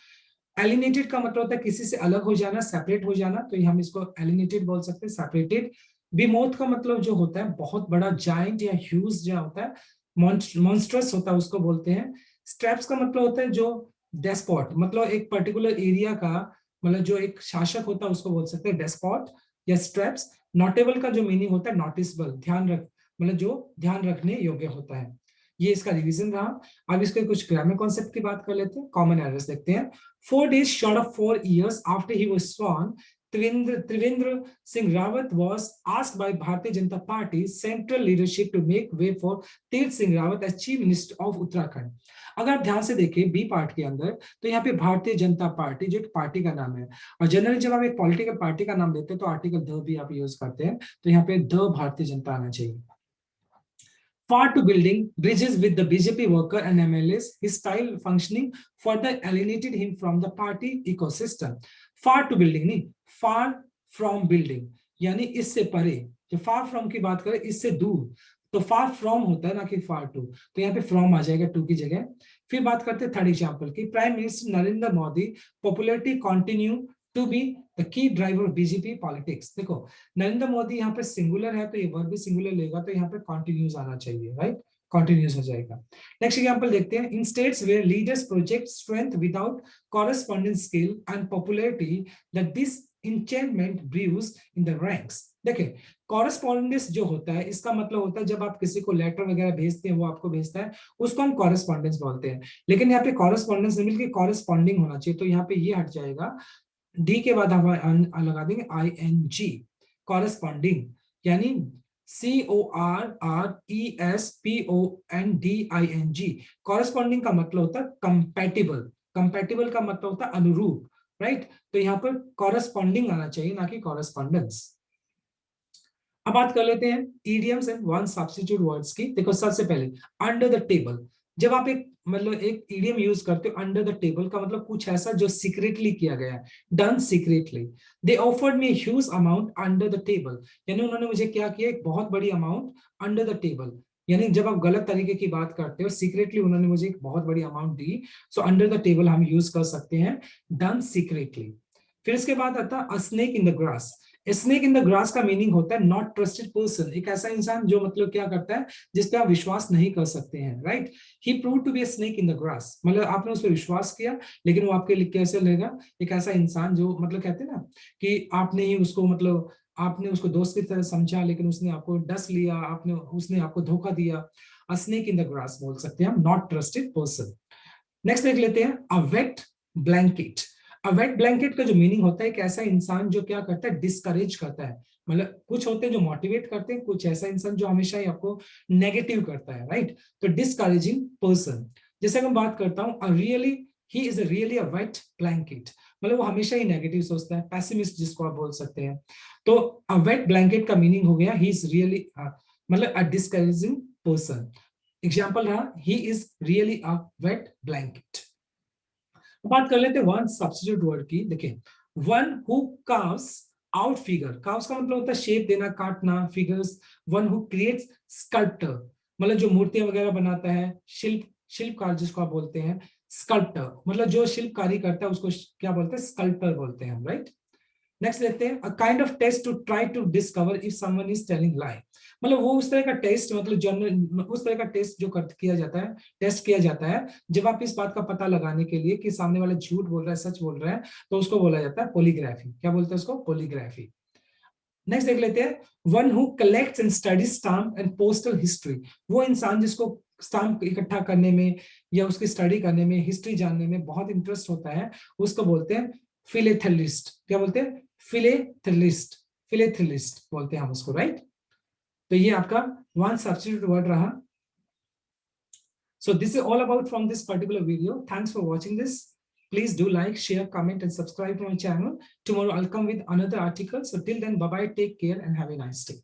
एलिनेटेड का मतलब होता है किसी से अलग हो जाना, सेपरेट हो जाना, तो हम इसको एलिनेटेड बोल सकते हैं, सेपरेटेड। बीमोथ का मतलब जो होता है बहुत बड़ा, जायंट या ह्यूज जो होता है, मॉन्स्ट्रस होता है, उसको बोलते हैं। स्ट्रैप्स का मतलब होता है जो डेस्पॉट, मतलब एक पर्टिकुलर एरिया का, मतलब जो एक शासक होता है उसको बोल सकते हैं डेस्पॉट या स्ट्रैप्स। नोटेबल का जो मीनिंग होता है नोटिसबल, ध्यान रख, मतलब जो ध्यान रखने योग्य होता है। ये इसका रिवीजन रहा। अब इसके कुछ ग्रामर कॉन्सेप्ट की बात कर लेते हैं, कॉमन एरर्स देखते हैं। 4 days short of 4 years after he was sworn, Trivendra Singh Rawat was asked by Bharatiya Janata Party central leadership to make way for Tirth Singh Rawat as Chief Minister of Uttarakhand. अगर आप ध्यान से देखें बी पार्ट के अंदर, तो यहाँ पे भारतीय जनता पार्टी जो एक पार्टी का नाम है, और जनरली जब आप एक पॉलिटिकल पार्टी का नाम लेते हैं तो आर्टिकल द भी आप यूज करते हैं, तो यहाँ पे द भारतीय जनता आना चाहिए। Far to building bridges with the BJP worker and MLAs, his style functioning further alienated him from the party ecosystem. Far to building नहीं, far from building, यानी इससे परे। जो far from की बात करें इससे दूर, तो far from होता है ना कि far to, तो यहाँ पे from आ जाएगा to की जगह। फिर बात करते हैं थर्ड एग्जाम्पल की, prime minister Narendra Modi popularity continue to be the key driver of BJP politics. देखो नरेंद्र मोदी यहाँ पे सिंगुलर है तो ये वर्ब भी सिंगुलर लेगा, तो यहाँ पे कॉन्टिन्यूस आना चाहिए, राइट, कॉन्टिन्यूस हो जाएगा। नेक्स्ट एग्जांपल देखते हैं, in states where leaders project strength without corresponding skill and popularity that this enchantment brews in the ranks। देखिए कॉरेस्पॉन्डेंस जो होता है इसका मतलब होता है जब आप किसी को लेटर वगैरह भेजते हैं, वो आपको भेजता है, उसको हम कॉरेस्पॉन्डेंस बोलते हैं। लेकिन यहाँ पे कॉरेस्पॉन्डेंस नहीं मिलकर कॉरेस्पॉन्डिंग होना चाहिए, तो यहाँ पे ये हट जाएगा, डी के बाद हम लगा देंगे ING, कॉरेस्पॉन्डिंग, यानी CORRESPONDING। कॉरेस्पॉन्डिंग का मतलब होता है कंपैटिबल, कंपैटिबल का मतलब होता है अनुरूप, राइट। तो यहाँ पर कॉरेस्पॉन्डिंग आना चाहिए ना कि कॉरेस्पॉन्डेंस। अब बात कर लेते हैं idioms and one substitute words की। देखो सबसे पहले अंडर द टेबल, जब आप एक मतलब एक इडियम यूज करते हो अंडर द टेबल का मतलब कुछ ऐसा जो सीक्रेटली किया गया है, done secretly. They offered me huge amount under the table, यानी उन्होंने मुझे क्या किया, एक बहुत बड़ी अमाउंट अंडर द टेबल, यानी जब आप गलत तरीके की बात करते हो, सीक्रेटली उन्होंने मुझे एक बहुत बड़ी amount the, so under the table हम यूज कर सकते हैं डन सीक्रेटली। फिर इसके बाद आता है अ snake in the grass. Snake in the grass का मीनिंग होता है नॉट ट्रस्टेड पर्सन, एक ऐसा इंसान जो मतलब क्या करता है जिस पे आप विश्वास नहीं कर सकते हैं, right. He prove to be a snake in the grass, मतलब आपने उस पर विश्वास किया लेकिन वो आपके लिए कैसे लेगा, एक ऐसा इंसान जो मतलब कहते हैं ना कि आपने ही उसको मतलब आपने उसको दोस्त की तरह समझा लेकिन उसने आपको डस लिया, आपने उसने आपको धोखा दिया। अ स्नेक इन द ग्रास बोल सकते हैं हम, नॉट ट्रस्टेड पर्सन। नेक्स्ट देख लेते हैं अ वेट ब्लैंकेट। अ वेट ब्लैंकेट का जो मीनिंग होता है एक ऐसा इंसान जो क्या करता है, डिस्करेज करता है, मतलब कुछ होते हैं जो मोटिवेट करते हैं, कुछ ऐसा इंसान जो हमेशा ही आपको नेगेटिव करता है, राइट। तो डिस्करेजिंग पर्सन, जैसे मैं बात करता हूँ really, he is really a wait blanket, मतलब वो हमेशा ही नेगेटिव सोचता है, पैसिमिस्ट जिसको आप बोल सकते हैं। तो अ वेट ब्लैंकेट का मीनिंग हो गया ही इज रियली, मतलब अ डिस्करेजिंग पर्सन। एग्जाम्पल रहा he is really a wait blanket. बात कर लेते हैं वन सब्स्टिट्यूट वर्ड की। देखिए one who carves out figure, carves का मतलब होता है शेप देना, काटना, figures. One who creates sculptor, मतलब जो मूर्तियां वगैरह बनाता है, शिल्पकार जिसको आप बोलते हैं, स्कल्प्टर मतलब जो शिल्पकारी करता है उसको क्या बोलते हैं, स्कल्प्टर बोलते हैं, राइट। नेक्स्ट देखते हैं a kind of test to try to discover if someone is telling lie, मतलब वो उस तरह का टेस्ट, मतलब जनरल उस तरह का टेस्ट जो किया जाता है, टेस्ट किया जाता है जब आप इस बात का पता लगाने के लिए कि सामने वाला झूठ बोल रहा है सच बोल रहा है, तो उसको बोला जाता है पॉलीग्राफी। क्या बोलते हैं उसको, पॉलीग्राफी। नेक्स्ट देख लेते हैं one who collects and studies stamp and postal history, वो इंसान जिसको स्टाम्प इकट्ठा करने में या उसकी स्टडी करने में, हिस्ट्री जानने में बहुत इंटरेस्ट होता है, उसको बोलते हैं फिलेथलिस्ट। क्या बोलते हैं, फिलेथलिस्ट, फिलेथलिस्ट बोलते हैं हम उसको, राइट। तो ये आपका वन सब्स्टिट्यूट वर्ड रहा। So this is all about from this particular video. Thanks for watching this. Please do like, share, comment, and subscribe to my channel. Tomorrow I'll come with another article. So till then, bye-bye, take care, and have a nice day.